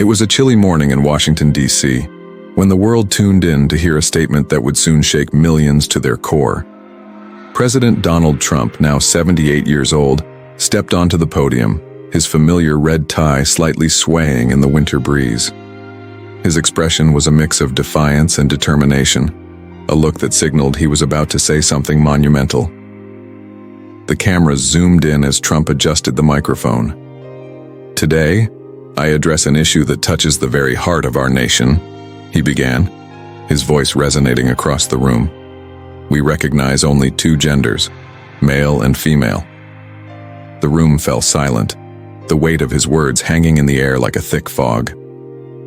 It was a chilly morning in Washington, D.C., when the world tuned in to hear a statement that would soon shake millions to their core. President Donald Trump, now 78 years old, stepped onto the podium, his familiar red tie slightly swaying in the winter breeze. His expression was a mix of defiance and determination, a look that signaled he was about to say something monumental. The cameras zoomed in as Trump adjusted the microphone. "Today, I address an issue that touches the very heart of our nation," he began, his voice resonating across the room. "We recognize only two genders, male and female." The room fell silent, the weight of his words hanging in the air like a thick fog.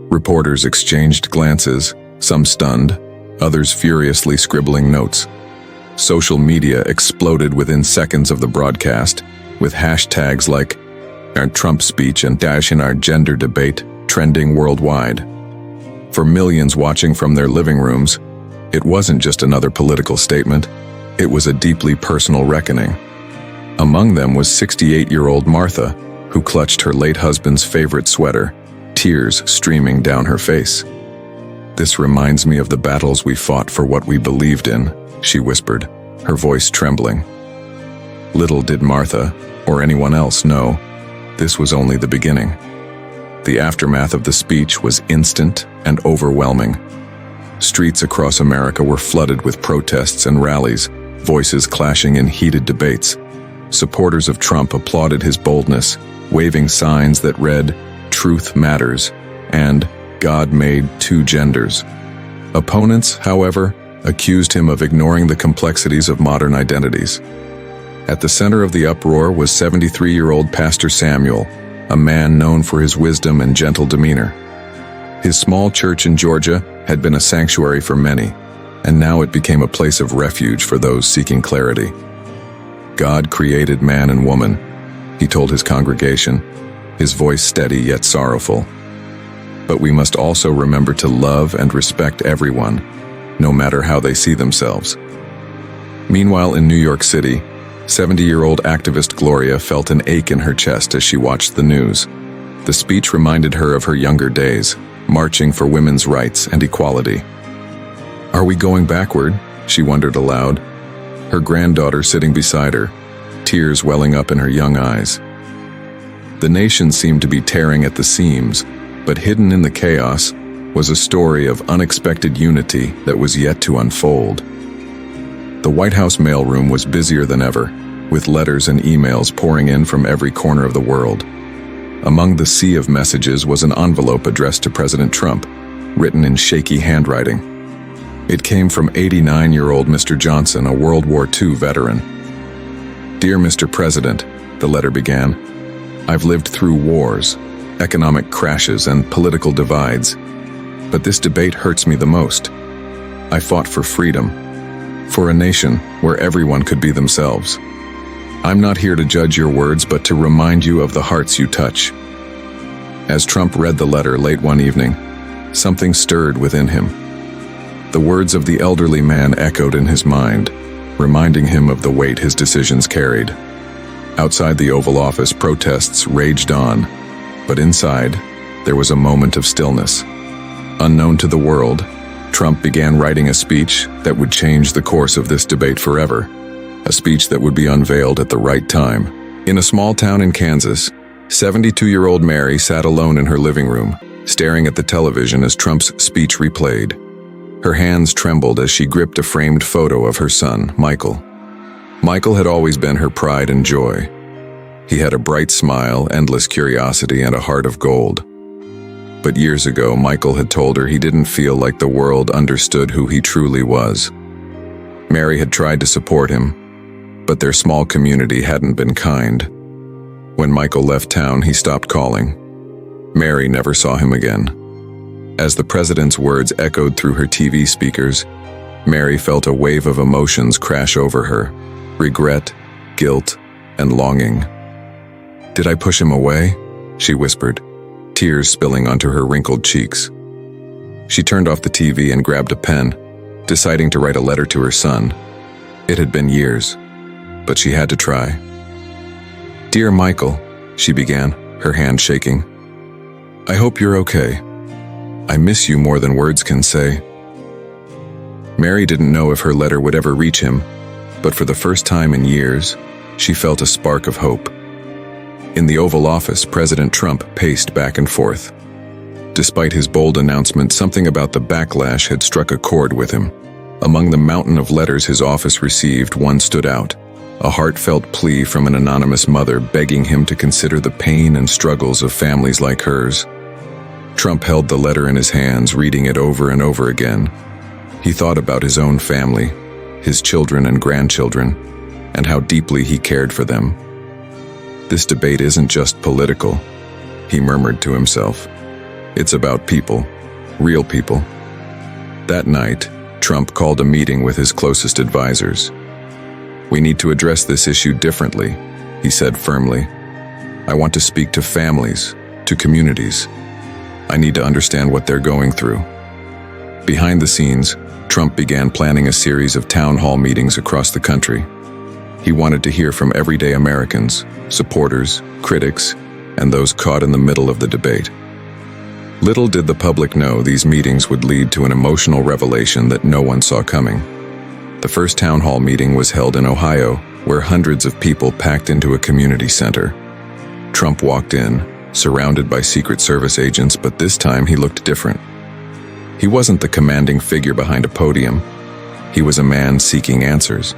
Reporters exchanged glances, some stunned, others furiously scribbling notes. Social media exploded within seconds of the broadcast, with hashtags like "our Trump speech" and "in our gender debate" trending worldwide. For millions watching from their living rooms, it wasn't just another political statement, it was a deeply personal reckoning. Among them was 68-year-old Martha, who clutched her late husband's favorite sweater, tears streaming down her face. "This reminds me of the battles we fought for what we believed in," she whispered, her voice trembling. Little did Martha, or anyone else, know this was only the beginning. The aftermath of the speech was instant and overwhelming. Streets across America were flooded with protests and rallies, voices clashing in heated debates. Supporters of Trump applauded his boldness, waving signs that read, "Truth matters," and "God made two genders." Opponents, however, accused him of ignoring the complexities of modern identities. At the center of the uproar was 73-year-old Pastor Samuel, a man known for his wisdom and gentle demeanor. His small church in Georgia had been a sanctuary for many, and now it became a place of refuge for those seeking clarity. "God created man and woman," he told his congregation, his voice steady yet sorrowful. "But we must also remember to love and respect everyone, no matter how they see themselves." Meanwhile, in New York City, 70-year-old activist Gloria felt an ache in her chest as she watched the news. The speech reminded her of her younger days, marching for women's rights and equality. "Are we going backward?" she wondered aloud, her granddaughter sitting beside her, tears welling up in her young eyes. The nation seemed to be tearing at the seams, but hidden in the chaos was a story of unexpected unity that was yet to unfold. The White House mailroom was busier than ever, with letters and emails pouring in from every corner of the world. Among the sea of messages was an envelope addressed to President Trump, written in shaky handwriting. It came from 89-year-old Mr. Johnson, a World War II veteran. "Dear Mr. President," the letter began, "I've lived through wars, economic crashes, and political divides. But this debate hurts me the most. I fought for freedom, for a nation where everyone could be themselves. I'm not here to judge your words, but to remind you of the hearts you touch." As Trump read the letter late one evening, something stirred within him. The words of the elderly man echoed in his mind, reminding him of the weight his decisions carried. Outside the Oval Office, protests raged on, but inside, there was a moment of stillness. Unknown to the world, Trump began writing a speech that would change the course of this debate forever, a speech that would be unveiled at the right time. In a small town in Kansas, 72-year-old Mary sat alone in her living room, staring at the television as Trump's speech replayed. Her hands trembled as she gripped a framed photo of her son, Michael. Michael had always been her pride and joy. He had a bright smile, endless curiosity, and a heart of gold. But years ago, Michael had told her he didn't feel like the world understood who he truly was. Mary had tried to support him, but their small community hadn't been kind. When Michael left town, he stopped calling. Mary never saw him again. As the president's words echoed through her TV speakers, Mary felt a wave of emotions crash over her: regret, guilt, and longing. "Did I push him away?" she whispered, tears spilling onto her wrinkled cheeks. She turned off the TV and grabbed a pen, deciding to write a letter to her son. It had been years, but she had to try. "Dear Michael," she began, her hand shaking. I hope you're okay. I miss you more than words can say." Mary didn't know if her letter would ever reach him, but for the first time in years, she felt a spark of hope. In the Oval Office, President Trump paced back and forth. Despite his bold announcement, something about the backlash had struck a chord with him. Among the mountain of letters his office received, one stood out, a heartfelt plea from an anonymous mother begging him to consider the pain and struggles of families like hers. Trump held the letter in his hands, reading it over and over again. He thought about his own family, his children and grandchildren, and how deeply he cared for them. "This debate isn't just political," he murmured to himself. "It's about people, real people." That night, Trump called a meeting with his closest advisors. "We need to address this issue differently," he said firmly. "I want to speak to families, to communities. I need to understand what they're going through." Behind the scenes, Trump began planning a series of town hall meetings across the country. He wanted to hear from everyday Americans, supporters, critics, and those caught in the middle of the debate. Little did the public know these meetings would lead to an emotional revelation that no one saw coming. The first town hall meeting was held in Ohio, where hundreds of people packed into a community center. Trump walked in, surrounded by Secret Service agents, but this time he looked different. He wasn't the commanding figure behind a podium. He was a man seeking answers.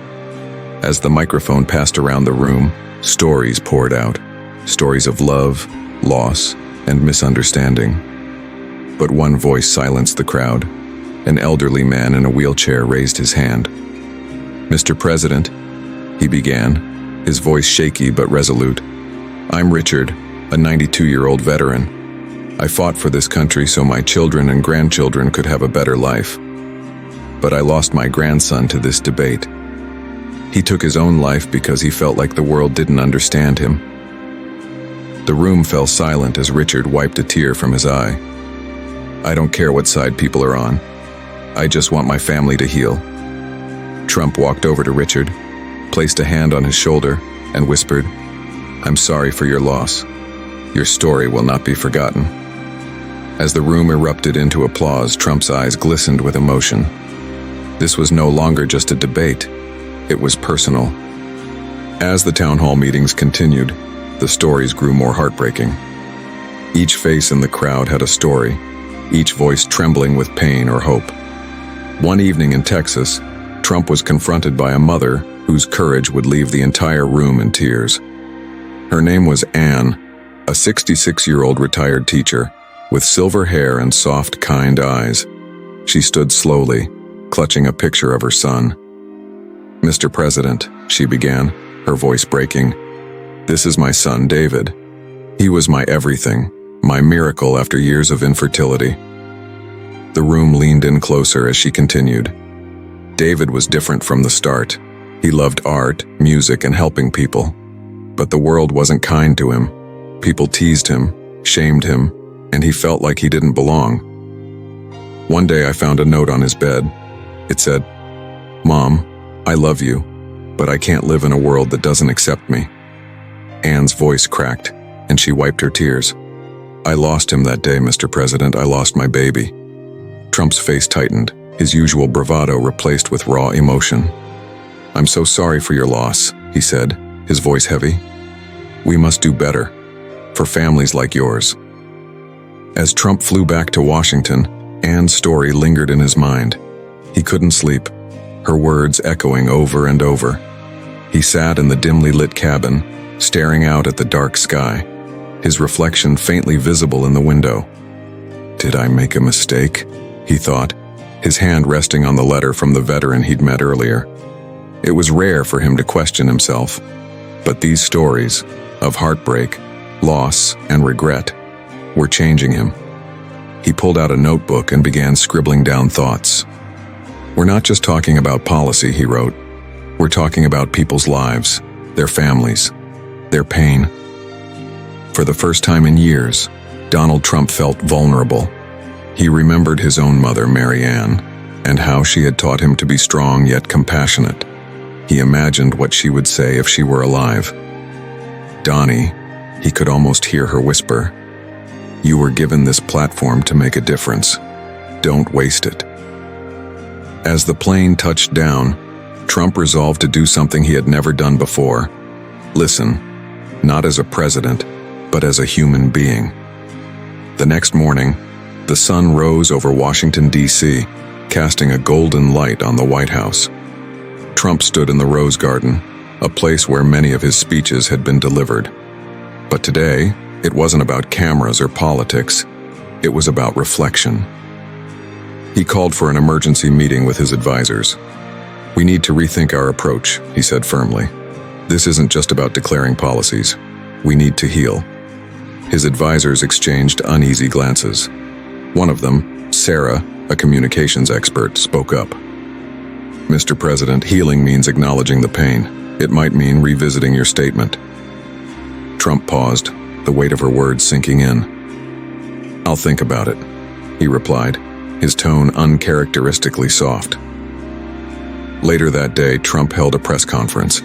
As the microphone passed around the room, stories poured out. Stories of love, loss, and misunderstanding. But one voice silenced the crowd. An elderly man in a wheelchair raised his hand. "Mr. President," he began, his voice shaky but resolute. "I'm Richard, a 92-year-old veteran. I fought for this country so my children and grandchildren could have a better life. But I lost my grandson to this debate. He took his own life because he felt like the world didn't understand him." The room fell silent as Richard wiped a tear from his eye. "I don't care what side people are on. I just want my family to heal." Trump walked over to Richard, placed a hand on his shoulder, and whispered, "I'm sorry for your loss. Your story will not be forgotten." As the room erupted into applause, Trump's eyes glistened with emotion. This was no longer just a debate. It was personal. As the town hall meetings continued, the stories grew more heartbreaking. Each face in the crowd had a story, each voice trembling with pain or hope. One evening in Texas, Trump was confronted by a mother whose courage would leave the entire room in tears. Her name was Anne, a 66-year-old retired teacher, with silver hair and soft, kind eyes. She stood slowly, clutching a picture of her son. "Mr. President," she began, her voice breaking, "this is my son, David. He was my everything, my miracle after years of infertility." The room leaned in closer as she continued. David was different from the start. He loved art, music, and helping people. But the world wasn't kind to him. People teased him, shamed him, and he felt like he didn't belong. One day I found a note on his bed. It said, "Mom, I love you, but I can't live in a world that doesn't accept me." Anne's voice cracked, and she wiped her tears. "I lost him that day, Mr. President. I lost my baby." Trump's face tightened, his usual bravado replaced with raw emotion. "I'm so sorry for your loss," he said, his voice heavy. "We must do better, for families like yours." As Trump flew back to Washington, Anne's story lingered in his mind. He couldn't sleep, her words echoing over and over. He sat in the dimly lit cabin, staring out at the dark sky, his reflection faintly visible in the window. "Did I make a mistake?" he thought, his hand resting on the letter from the veteran he'd met earlier. It was rare for him to question himself, but these stories of heartbreak, loss, and regret were changing him. He pulled out a notebook and began scribbling down thoughts. "We're not just talking about policy," he wrote. "We're talking about people's lives, their families, their pain." For the first time in years, Donald Trump felt vulnerable. He remembered his own mother, Mary Ann, and how she had taught him to be strong yet compassionate. He imagined what she would say if she were alive. "Donnie," he could almost hear her whisper. You were given this platform to make a difference. Don't waste it. As the plane touched down, Trump resolved to do something he had never done before. Listen, not as a president, but as a human being. The next morning, the sun rose over Washington, D.C., casting a golden light on the White House. Trump stood in the Rose Garden, a place where many of his speeches had been delivered. But today, it wasn't about cameras or politics. It was about reflection. He called for an emergency meeting with his advisors. "We need to rethink our approach," he said firmly. "This isn't just about declaring policies. We need to heal." His advisors exchanged uneasy glances. One of them, Sarah, a communications expert, spoke up. "Mr. President, healing means acknowledging the pain. It might mean revisiting your statement." Trump paused, the weight of her words sinking in. "I'll think about it," he replied, his tone uncharacteristically soft. Later that day, Trump held a press conference.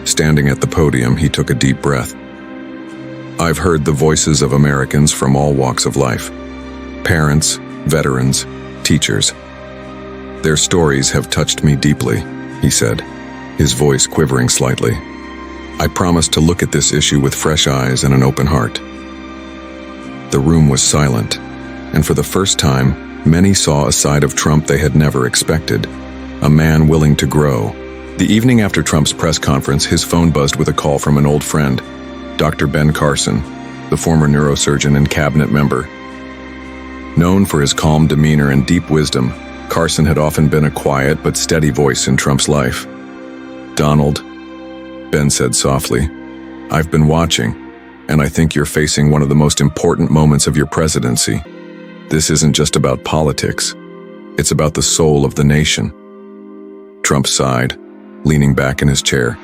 Standing at the podium, he took a deep breath. "I've heard the voices of Americans from all walks of life. Parents, veterans, teachers. Their stories have touched me deeply," he said, his voice quivering slightly. "I promise to look at this issue with fresh eyes and an open heart." The room was silent, and for the first time, many saw a side of Trump they had never expected, a man willing to grow. The evening after Trump's press conference, his phone buzzed with a call from an old friend, Dr. Ben Carson, the former neurosurgeon and cabinet member. Known for his calm demeanor and deep wisdom, Carson had often been a quiet but steady voice in Trump's life. "Donald," Ben said softly, "I've been watching, and I think you're facing one of the most important moments of your presidency. This isn't just about politics. It's about the soul of the nation." Trump sighed, leaning back in his chair.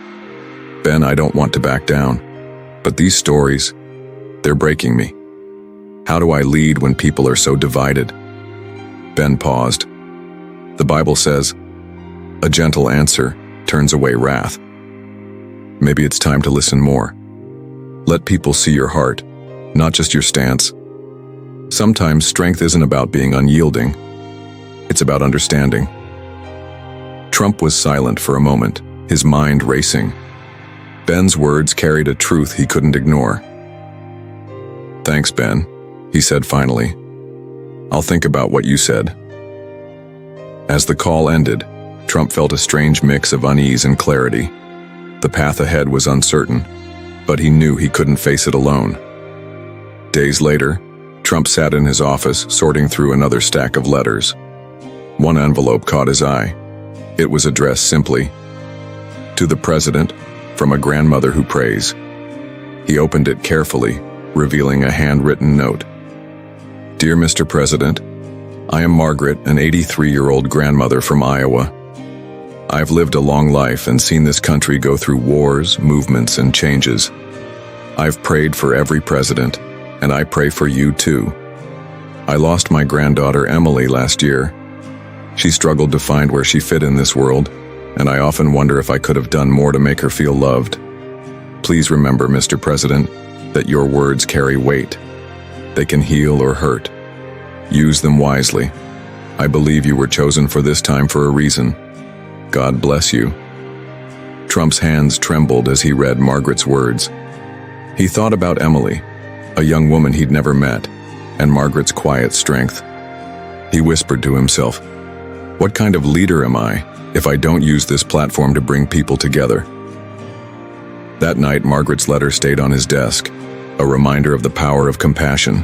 "Ben, I don't want to back down, but these stories, they're breaking me. How do I lead when people are so divided?" Ben paused. "The Bible says, 'A gentle answer turns away wrath.' Maybe it's time to listen more. Let people see your heart, not just your stance. Sometimes strength isn't about being unyielding. It's about understanding." Trump was silent for a moment, his mind racing. Ben's words carried a truth he couldn't ignore. "Thanks, Ben," he said finally. "I'll think about what you said." As the call ended, Trump felt a strange mix of unease and clarity. The path ahead was uncertain, but he knew he couldn't face it alone. Days later, Trump sat in his office, sorting through another stack of letters. One envelope caught his eye. It was addressed simply, "To the President, from a grandmother who prays." He opened it carefully, revealing a handwritten note. "Dear Mr. President, I am Margaret, an 83-year-old grandmother from Iowa. I've lived a long life and seen this country go through wars, movements, and changes. I've prayed for every president, and I pray for you too. I lost my granddaughter Emily last year. She struggled to find where she fit in this world, and I often wonder if I could have done more to make her feel loved. Please remember, Mr. President, that your words carry weight. They can heal or hurt. Use them wisely. I believe you were chosen for this time for a reason. God bless you." Trump's hands trembled as he read Margaret's words. He thought about Emily, a young woman he'd never met, and Margaret's quiet strength. He whispered to himself, "What kind of leader am I if I don't use this platform to bring people together?" That night, Margaret's letter stayed on his desk, a reminder of the power of compassion.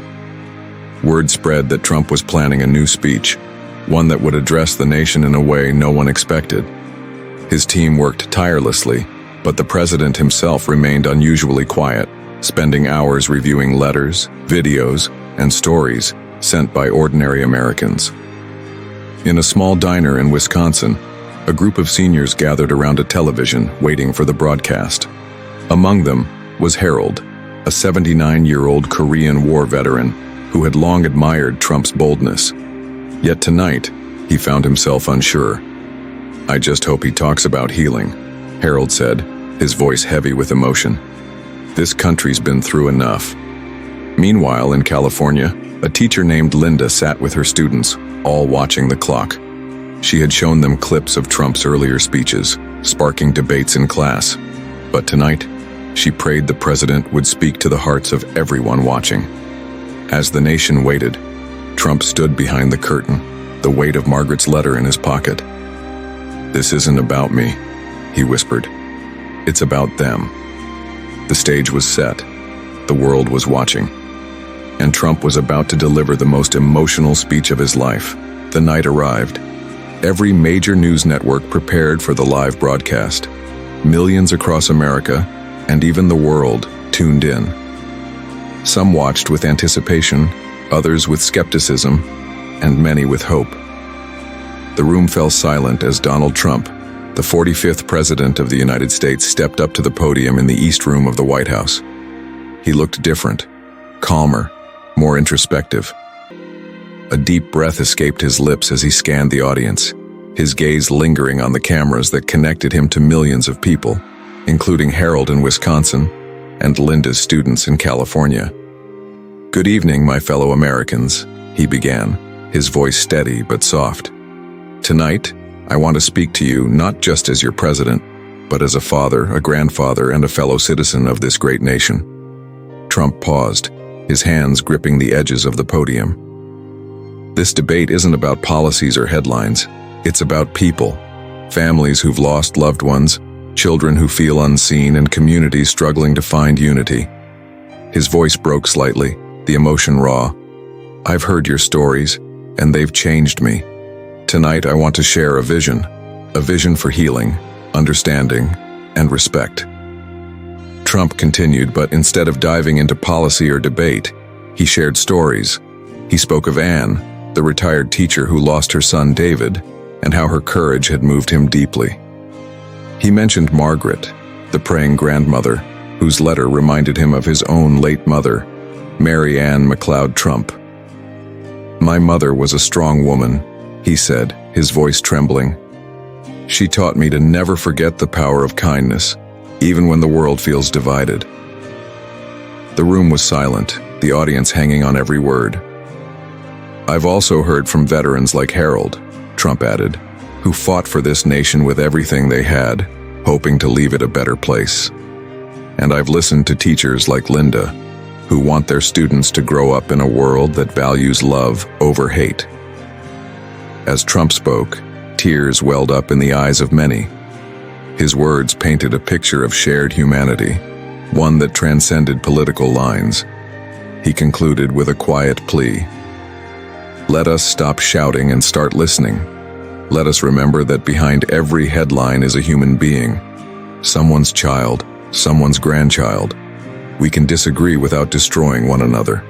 Word spread that Trump was planning a new speech, one that would address the nation in a way no one expected. His team worked tirelessly, but the president himself remained unusually quiet, spending hours reviewing letters, videos, and stories sent by ordinary Americans. In a small diner in Wisconsin, a group of seniors gathered around a television waiting for the broadcast. Among them was Harold, a 79-year-old Korean War veteran who had long admired Trump's boldness. Yet tonight, he found himself unsure. "I just hope he talks about healing," Harold said, his voice heavy with emotion. "This country's been through enough." Meanwhile, in California, a teacher named Linda sat with her students, all watching the clock. She had shown them clips of Trump's earlier speeches, sparking debates in class. But tonight, she prayed the president would speak to the hearts of everyone watching. As the nation waited, Trump stood behind the curtain, the weight of Margaret's letter in his pocket. "This isn't about me," he whispered. "It's about them." The stage was set. The world was watching. And Trump was about to deliver the most emotional speech of his life. The night arrived. Every major news network prepared for the live broadcast. Millions across America, and even the world, tuned in. Some watched with anticipation, others with skepticism, and many with hope. The room fell silent as Donald Trump, the 45th President of the United States, stepped up to the podium in the East Room of the White House. He looked different, calmer, more introspective. A deep breath escaped his lips as he scanned the audience, his gaze lingering on the cameras that connected him to millions of people, including Harold in Wisconsin and Linda's students in California. "Good evening, my fellow Americans," he began, his voice steady but soft. "Tonight, I want to speak to you not just as your president, but as a father, a grandfather, and a fellow citizen of this great nation." Trump paused, his hands gripping the edges of the podium. "This debate isn't about policies or headlines. It's about people, families who've lost loved ones, children who feel unseen, and communities struggling to find unity." His voice broke slightly, the emotion raw. "I've heard your stories, and they've changed me. Tonight I want to share a vision for healing, understanding, and respect." Trump continued, but instead of diving into policy or debate, he shared stories. He spoke of Anne, the retired teacher who lost her son David, and how her courage had moved him deeply. He mentioned Margaret, the praying grandmother, whose letter reminded him of his own late mother, Mary Ann McLeod Trump. "My mother was a strong woman," he said, his voice trembling. "She taught me to never forget the power of kindness, even when the world feels divided." The room was silent, the audience hanging on every word. "I've also heard from veterans like Harold," Trump added, "who fought for this nation with everything they had, hoping to leave it a better place. And I've listened to teachers like Linda, who want their students to grow up in a world that values love over hate." As Trump spoke, tears welled up in the eyes of many. His words painted a picture of shared humanity, one that transcended political lines. He concluded with a quiet plea. "Let us stop shouting and start listening. Let us remember that behind every headline is a human being, someone's child, someone's grandchild. We can disagree without destroying one another."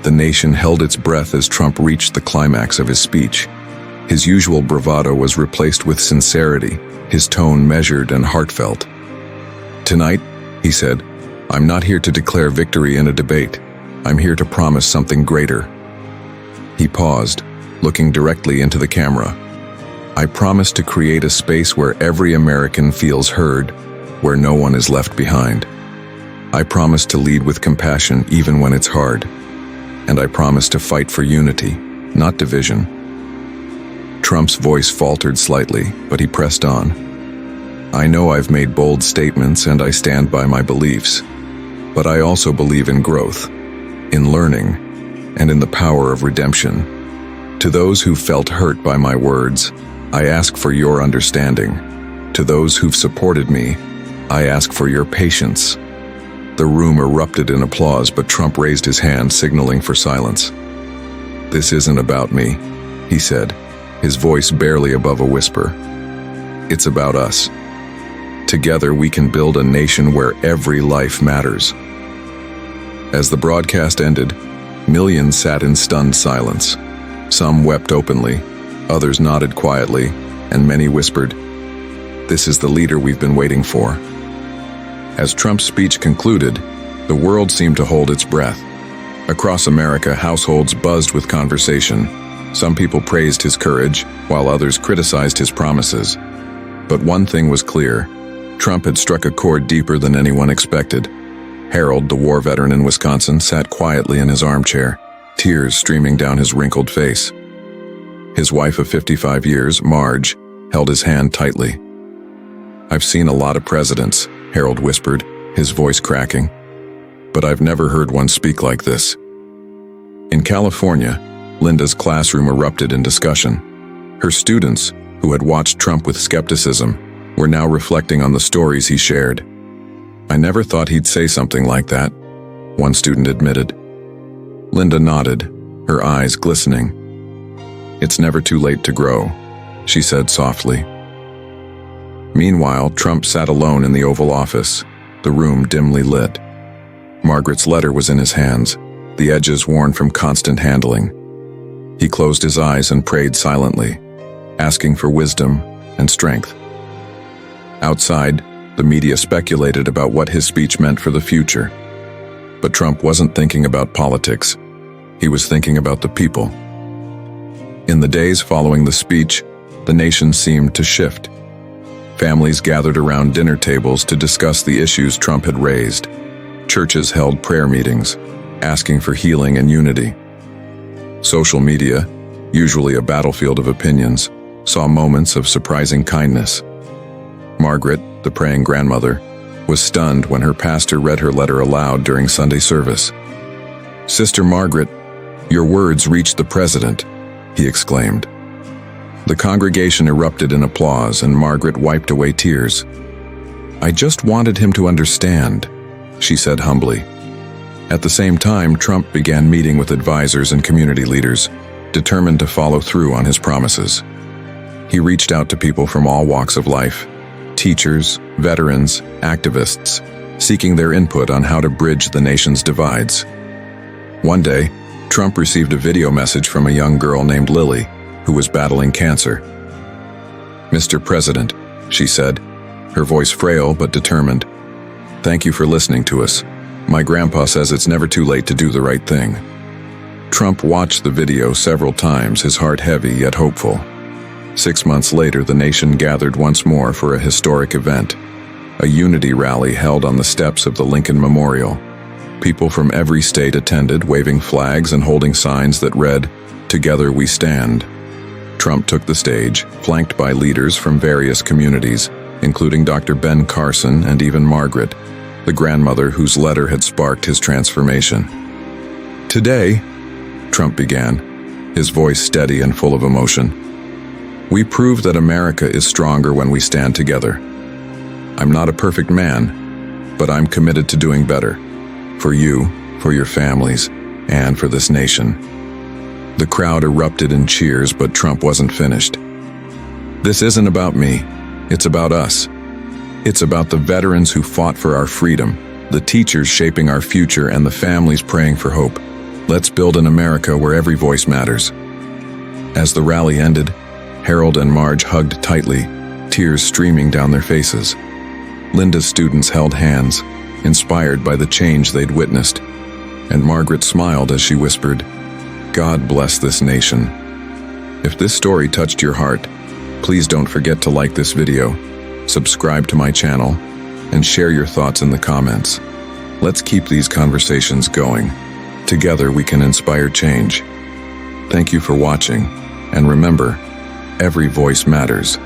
The nation held its breath as Trump reached the climax of his speech. His usual bravado was replaced with sincerity, his tone measured and heartfelt. "Tonight," he said, "I'm not here to declare victory in a debate. I'm here to promise something greater." He paused, looking directly into the camera. "I promise to create a space where every American feels heard, where no one is left behind. I promise to lead with compassion even when it's hard. And I promise to fight for unity, not division." Trump's voice faltered slightly, but he pressed on. "I know I've made bold statements and I stand by my beliefs, but I also believe in growth, in learning, and in the power of redemption. To those who felt hurt by my words, I ask for your understanding. To those who've supported me, I ask for your patience." The room erupted in applause, but Trump raised his hand, signaling for silence. "This isn't about me," he said, his voice barely above a whisper. "It's about us. Together we can build a nation where every life matters." As the broadcast ended, millions sat in stunned silence. Some wept openly, others nodded quietly, and many whispered, "This is the leader we've been waiting for." As Trump's speech concluded, the world seemed to hold its breath. Across America, households buzzed with conversation. Some people praised his courage, while others criticized his promises. But one thing was clear: Trump had struck a chord deeper than anyone expected. Harold, the war veteran in Wisconsin, sat quietly in his armchair, tears streaming down his wrinkled face. His wife of 55 years, Marge, held his hand tightly. "I've seen a lot of presidents," Harold whispered, his voice cracking, "but I've never heard one speak like this." In California, Linda's classroom erupted in discussion. Her students, who had watched Trump with skepticism, were now reflecting on the stories he shared. "I never thought he'd say something like that," one student admitted. Linda nodded, her eyes glistening. "It's never too late to grow," she said softly. Meanwhile, Trump sat alone in the Oval Office, the room dimly lit. Margaret's letter was in his hands, the edges worn from constant handling. He closed his eyes and prayed silently, asking for wisdom and strength. Outside, the media speculated about what his speech meant for the future. But Trump wasn't thinking about politics. He was thinking about the people. In the days following the speech, the nation seemed to shift. Families gathered around dinner tables to discuss the issues Trump had raised. Churches held prayer meetings, asking for healing and unity. Social media, usually a battlefield of opinions, saw moments of surprising kindness. Margaret, the praying grandmother, was stunned when her pastor read her letter aloud during Sunday service. "Sister Margaret, your words reached the president," he exclaimed. The congregation erupted in applause and Margaret wiped away tears. "I just wanted him to understand," she said humbly. At the same time, Trump began meeting with advisors and community leaders, determined to follow through on his promises. He reached out to people from all walks of life, teachers, veterans, activists, seeking their input on how to bridge the nation's divides. One day, Trump received a video message from a young girl named Lily, who was battling cancer. "Mr. President," she said, her voice frail but determined, "thank you for listening to us. My grandpa says it's never too late to do the right thing." Trump watched the video several times, his heart heavy yet hopeful. 6 months later, the nation gathered once more for a historic event, a unity rally held on the steps of the Lincoln Memorial. People from every state attended, waving flags and holding signs that read, "Together we stand." Trump took the stage, flanked by leaders from various communities, including Dr. Ben Carson and even Margaret, the grandmother whose letter had sparked his transformation. "Today," Trump began, his voice steady and full of emotion, "we prove that America is stronger when we stand together. I'm not a perfect man, but I'm committed to doing better. For you, for your families, and for this nation." The crowd erupted in cheers, but Trump wasn't finished. "This isn't about me. It's about us. It's about the veterans who fought for our freedom, the teachers shaping our future, and the families praying for hope. Let's build an America where every voice matters." As the rally ended, Harold and Marge hugged tightly, tears streaming down their faces. Linda's students held hands, inspired by the change they'd witnessed, and Margaret smiled as she whispered, "God bless this nation." If this story touched your heart, please don't forget to like this video, subscribe to my channel, and share your thoughts in the comments. Let's keep these conversations going. Together we can inspire change. Thank you for watching, and remember, every voice matters.